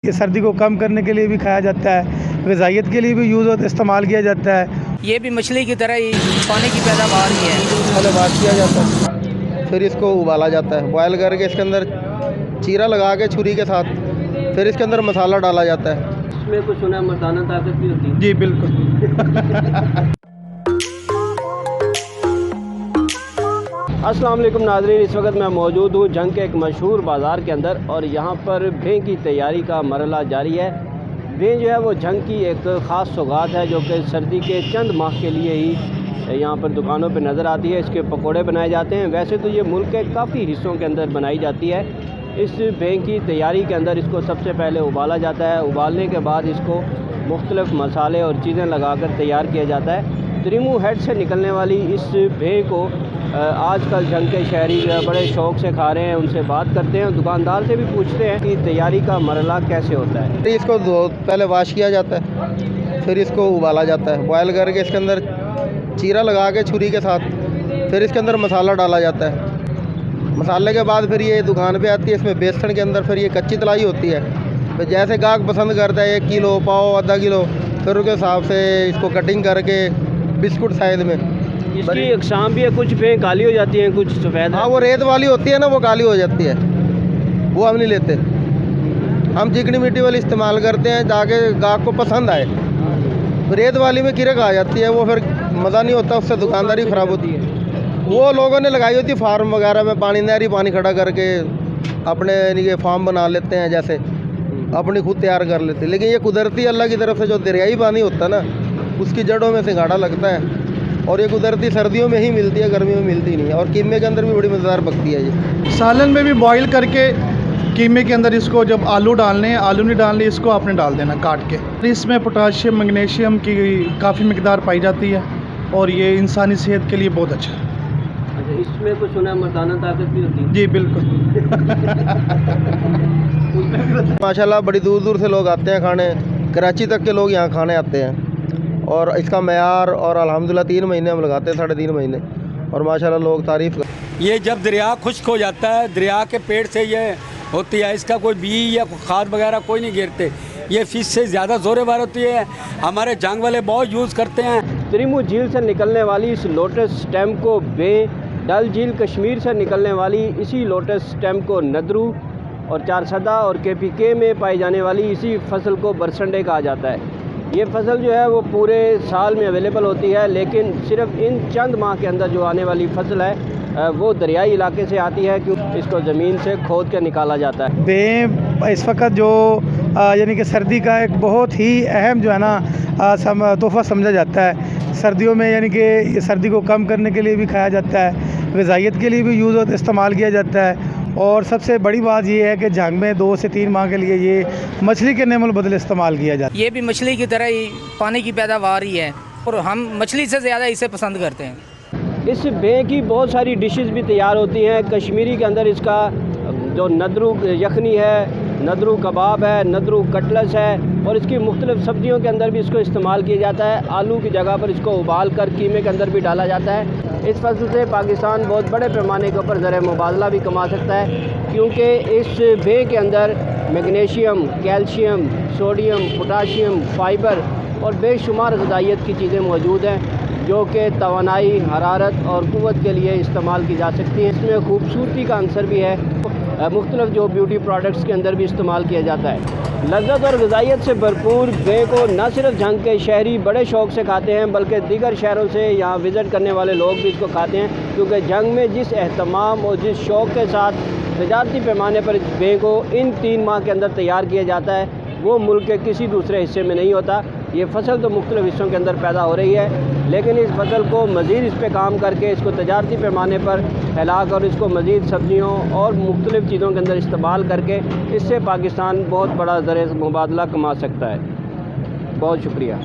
ये सर्दी को कम करने के लिए भी खाया जाता है, ग़िज़ाइयत के लिए भी इस्तेमाल किया जाता है। ये भी मछली की तरह ही पानी की पैदावार ही है। पहले वाश किया जाता है, फिर इसको उबाला जाता है, बॉयल करके इसके अंदर चीरा लगा के छुरी के साथ फिर इसके अंदर मसाला डाला जाता है। इसमें कुछ सुना मर्दाना ताकत भी होती है। जी बिल्कुल। अस्सलाम वालेकुम नाज़रीन, इस वक्त मैं मौजूद हूँ जंग के एक मशहूर बाज़ार के अंदर और यहाँ पर भें की तैयारी का मरहला जारी है। भें जो है वो जंग की एक ख़ास सौगात है जो कि सर्दी के चंद माह के लिए ही यहाँ पर दुकानों पे नज़र आती है। इसके पकोड़े बनाए जाते हैं। वैसे तो ये मुल्क के काफ़ी हिस्सों के अंदर बनाई जाती है। इस भें की तैयारी के अंदर इसको सबसे पहले उबाला जाता है। उबालने के बाद इसको मुख्तलिफ़ मसाले और चीज़ें लगाकर तैयार किया जाता है। त्रिमू हेड से निकलने वाली इस भें को आजकल जंग के शहरी जो है बड़े शौक़ से खा रहे हैं। उनसे बात करते हैं, दुकानदार से भी पूछते हैं कि तैयारी का मरहला कैसे होता है। इसको पहले वाश किया जाता है, फिर इसको उबाला जाता है, बॉयल करके इसके अंदर चीरा लगा के छुरी के साथ फिर इसके अंदर मसाला डाला जाता है। मसाले के बाद फिर ये दुकान पे आती है। इसमें बेसन के अंदर फिर ये कच्ची तलाई होती है। फिर जैसे गाहक पसंद करता है 1 किलो पाव आधा किलो, फिर उसके हिसाब से इसको कटिंग करके बिस्कुट साइज में। इसकी अक़साम भी है, कुछ भें काली हो जाती हैं, कुछ सफ़ेद। हाँ, वो रेत वाली होती है ना, वो काली हो जाती है, वो हम नहीं लेते। हम चिकनी मिट्टी वाली इस्तेमाल करते हैं ताकि गाहक को पसंद आए। रेत वाली में कीड़े आ जाती है, वो फिर मज़ा नहीं होता, उससे दुकानदारी ख़राब होती है। वो लोगों ने लगाई होती फार्म वगैरह में, पानी नहरी पानी खड़ा करके अपने ये फार्म बना लेते हैं, जैसे अपनी खुद तैयार कर लेते हैं। लेकिन ये कुदरती अल्लाह की तरफ से जो दरियाई पानी होता है ना, उसकी जड़ों में सिंगाड़ा लगता है और ये कुदरती सर्दियों में ही मिलती है, गर्मियों में मिलती नहीं है। और कीमे के अंदर भी बड़ी मज़ेदार पकती है ये। सालन में भी बॉईल करके कीमे के अंदर इसको जब आलू डालने हैं, आलू नहीं डालने, इसको आपने डाल देना काट के। इसमें पोटाशियम मैग्नीशियम की काफ़ी मिकदार पाई जाती है और ये इंसानी सेहत के लिए बहुत अच्छा है। अच्छा, इसमें कुछ सुना मर्दाना ताकत भी होती है। जी बिल्कुल। माशाल्लाह बड़ी दूर दूर से लोग आते हैं खाने, कराची तक के लोग यहाँ खाने आते हैं। और इसका मयार और अल्हम्दुलिल्लाह 3 महीने हम लगाते हैं, 3.5 महीने, और माशाल्लाह लोग तारीफ़ करते। ये जब दरिया खुश्क हो जाता है, दरिया के पेड़ से ये होती है, इसका कोई बीज या खाद वगैरह कोई नहीं गिरते। ये फिश से ज़्यादा ज़ोरेबार होती है। हमारे जंग वाले बहुत यूज़ करते हैं। त्रिमू झील से निकलने वाली इस लोटस स्टेम को भें, डल झील कश्मीर से निकलने वाली इसी लोटस स्टेम को नदरू, और चारसदा और KPK में पाई जाने वाली इसी फसल को बरसंडे कहा जाता है। ये फसल जो है वो पूरे साल में अवेलेबल होती है, लेकिन सिर्फ इन चंद माह के अंदर जो आने वाली फसल है वो दरियाई इलाके से आती है, क्योंकि इसको ज़मीन से खोद के निकाला जाता है। भें इस वक्त जो यानी कि सर्दी का एक बहुत ही अहम जो है ना तोहफ़ा समझा जाता है। सर्दियों में यानी कि सर्दी को कम करने के लिए भी खाया जाता है, ग़िज़ाइयत के लिए भी इस्तेमाल किया जाता है। और सबसे बड़ी बात ये है कि जंग में 2 से 3 माह के लिए ये मछली के नेमल बदल इस्तेमाल किया जाता है। ये भी मछली की तरह ही पानी की पैदावार ही है और हम मछली से ज़्यादा इसे पसंद करते हैं। इस भें की बहुत सारी डिशेस भी तैयार होती हैं। कश्मीरी के अंदर इसका जो नदरू यखनी है, नदरू कबाब है, नदरू कटलस है, और इसकी मुख्तलिफ़ सब्ज़ियों के अंदर भी इसको इस्तेमाल किया जाता है। आलू की जगह पर इसको उबाल कर कीमे के अंदर भी डाला जाता है। इस फसल से पाकिस्तान बहुत बड़े पैमाने के ऊपर ज़र मुबादला भी कमा सकता है, क्योंकि इस भें के अंदर magnesium, calcium, sodium, potassium, fibre और बेशुमार ग़िज़ाइयत की चीज़ें मौजूद हैं जो कि तवानाई, हरारत और क़ुव्वत के लिए इस्तेमाल की जा सकती हैं। इसमें खूबसूरती का अंसर भी है, मुख्तलिफ़ जो ब्यूटी प्रोडक्ट्स के अंदर भी इस्तेमाल किया जाता है। लज़्ज़त और ग़िज़ाइयत से भरपूर भें को न सिर्फ जंग के शहरी बड़े शौक़ से खाते हैं, बल्कि दीगर शहरों से यहाँ विज़िट करने वाले लोग भी इसको खाते हैं, क्योंकि जंग में जिस एहतमाम और जिस शौक़ के साथ तजारती पैमाने पर इस भें को इन 3 माह के अंदर तैयार किया जाता है, वो मुल्क के किसी दूसरे हिस्से में नहीं होता। ये फसल तो मुख्तलिफ़ हिस्सों के अंदर पैदा हो रही है, लेकिन इस फसल को मज़ीद इस पर काम करके इसको तजारती पैमाने पर फैला कर इसको मज़ीद सब्ज़ियों और मुख्तलिफ़ चीज़ों के अंदर इस्तेमाल करके इससे पाकिस्तान बहुत बड़ा ज़र मुबादला कमा सकता है। बहुत शुक्रिया।